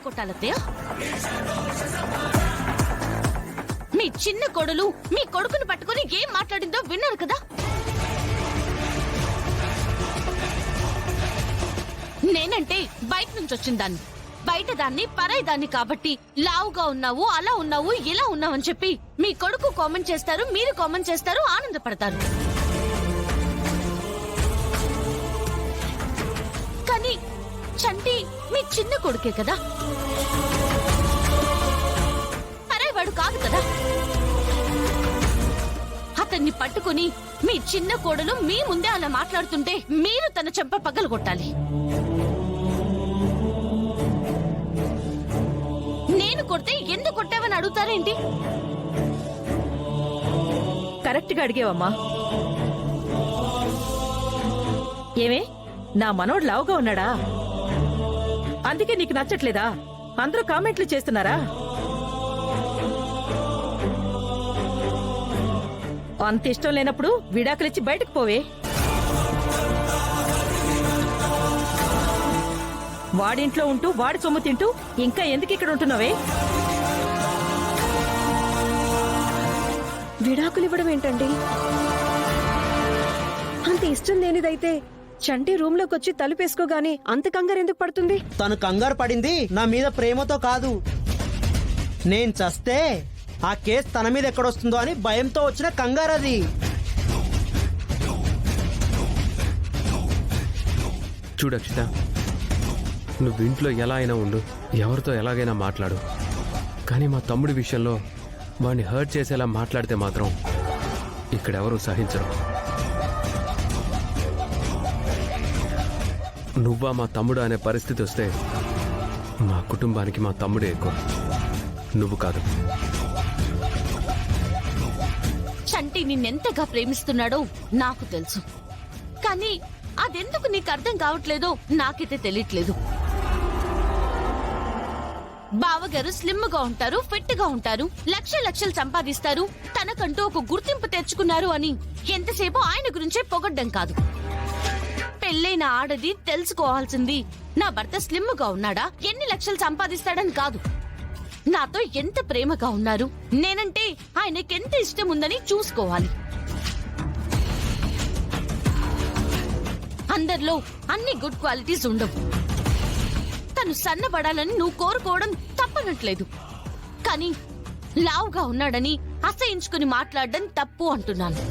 కొట్టాలత్తయ్య? మీ చిన్న కొడులు మీ కొడుకుని పట్టుకుని ఏం మాట్లాడిందో విన్నారు కదా. నేనంటే బయట నుంచి వచ్చిన దాన్ని, బయట దాన్ని పరాయి దాన్ని కాబట్టి లావుగా ఉన్నావు, అలా ఉన్నావు, ఇలా ఉన్నావు అని చెప్పి మీ కొడుకు కామెంట్ చేస్తారు, మీరు కామెంట్ చేస్తారు, ఆనందపడతారు. కానీ చంటి మీ చిన్న కొడుకే కదా, పరాయి వాడు కాదు కదా. అతన్ని పట్టుకుని మీ చిన్న కోడలు మీ ముందే అలా మాట్లాడుతుంటే మీరు తన చెంప పగలు కొట్టాలి. నేను కొడితే ఎందుకు కొట్టావని అడుగుతారేంటి? కరెక్ట్ గా అడిగేవమ్మా. ఏమే, నా మనోడు లావుగా ఉన్నాడా? అందుకే నీకు నచ్చట్లేదా? అందరూ కామెంట్లు చేస్తున్నారా? అంత ఇష్టం లేనప్పుడు విడాకులిచ్చి బయటకు పోవే. వాడింట్లో ఉంటూ వాడి సొమ్ము తింటూ ఇంకా ఎందుకు ఇక్కడ ఉంటున్నావే? విడాకులు ఇవ్వడం ఏంటండి? అంత ఇష్టం లేనిదైతే చంటి రూమ్ లోకి వచ్చి తలుపేసుకోగాని అంత కంగారు ఎందుకు పడుతుంది? తను కంగారు పడింది నా మీద ప్రేమతో కాదు. నేను చస్తే ఆ కేసు తన మీద ఎక్కడొస్తుందో అని భయంతో వచ్చిన కంగారది. చూడక్షిత, నువ్వు ఇంట్లో ఎలా అయినా ఉండు, ఎవరితో ఎలాగైనా మాట్లాడు, కానీ మా తమ్ముడి విషయంలో వాడిని హర్ట్ చేసేలా మాట్లాడితే మాత్రం ఇక్కడెవరూ సహించరు. నువ్వా మా తమ్ముడు అనే పరిస్థితి వస్తే మా కుటుంబానికి మా తమ్ముడే ఎక్కువ, నువ్వు కాదు. చంటి నిన్నెంతగా ప్రేమిస్తున్నాడో నాకు తెలుసు, కానీ అదెందుకు నీకు అర్థం కావట్లేదో నాకైతే తెలియట్లేదు. బావగారు స్లిమ్ గా ఉంటారు, ఫిట్ గా ఉంటారు, లక్షలు సంపాదిస్తారు, తనకంటూ ఒక గుర్తింపు తెచ్చుకున్నారు అని ఎంతసేపు ఆయన గురించే పొగడ్డం కాదు. పెళ్ళైన ఆడది తెలుసుకోవాల్సింది నా భర్త స్లిమ్ గా ఉన్నాడా, ఎన్ని లక్షలు సంపాదిస్తాడని కాదు, నాతో ఎంత ప్రేమగా ఉన్నారు, నేనంటే ఆయనకెంత ఇష్టం ఉందని చూసుకోవాలి. అందరిలో అన్ని గుడ్ క్వాలిటీస్ ఉండవు. తను సన్నబడాలని నువ్వు కోరుకోవడం తప్పనట్లేదు, కానీ లావుగా ఉన్నాడని అసహించుకుని మాట్లాడడం తప్పు అంటున్నాను.